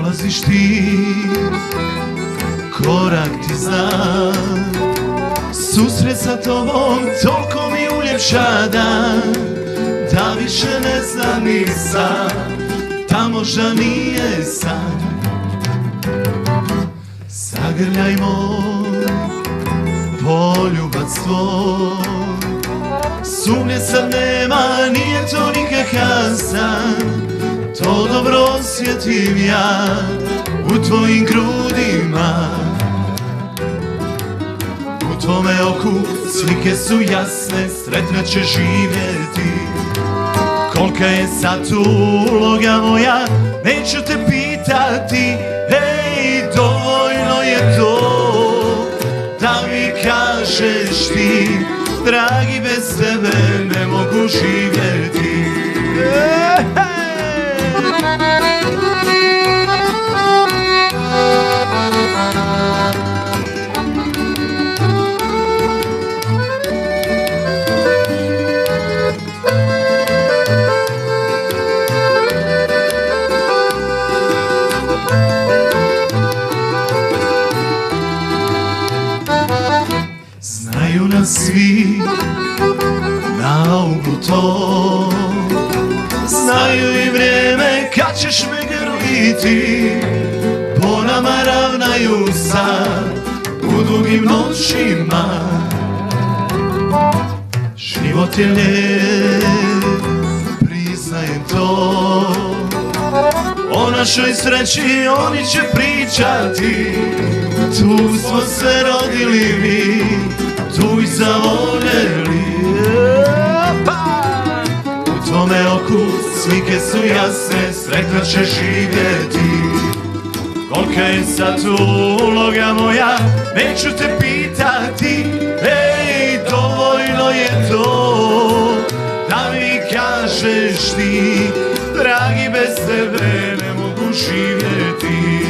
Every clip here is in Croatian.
Dolaziš ti, korak ti znam, susret sa tobom toliko mi uljepša dan, da više ne znam ni sam, da možda nije san. Zagrljaj moj, poljubac tvoj, sumnje sad nema, nije to nikakav san, to dobro osjetim ja u tvojim grudima. U tvome oku slike su jasne, sretna će živjeti. Kolika je sad uloga moja, neću te pitati. Hej, dovoljno je to da mi kažeš ti, dragi, bez tebe ne mogu živjeti. Znaju nas svi na uglu to, znaju i vrijeme kad ćeš me grliti. Po nama ravnaju sad u dugim noćima. Život je lijep, priznajem to, o našoj sreći oni će pričati. Tu smo se rodili mi, tu i zavoljeli. U tvome oku slike su jasne, sretna će živjeti. Kolika je sad uloga moja, neću te pitati. Ej, dovoljno je to da mi kažeš ti, dragi, bez tebe ne mogu živjeti.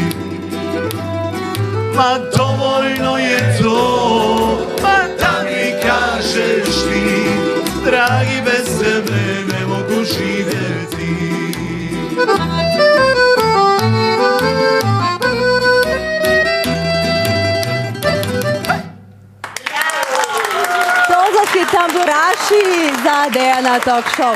Ma dovoljno je to, ma da mi kažeš ti, dragi, bez tebe ne mogu živjeti. Tozovski tamburaši za Dejana Talk Show.